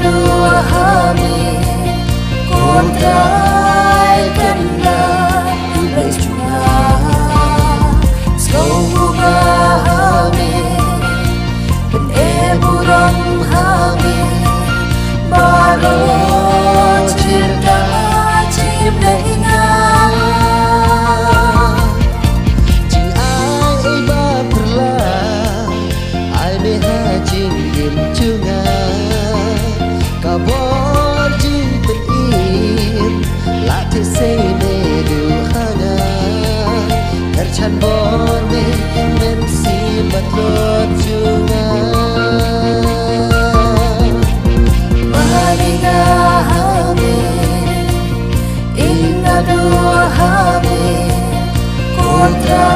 dua hami kontrai kena berjua semoga hami dan burung hami baru cinta cinta ingat jing ai ba perla ai be ha jing dim chunga kabor jing penim la te se ne du hanga kerchan bone men si matlot chunga mariga hami inna dua hami kontra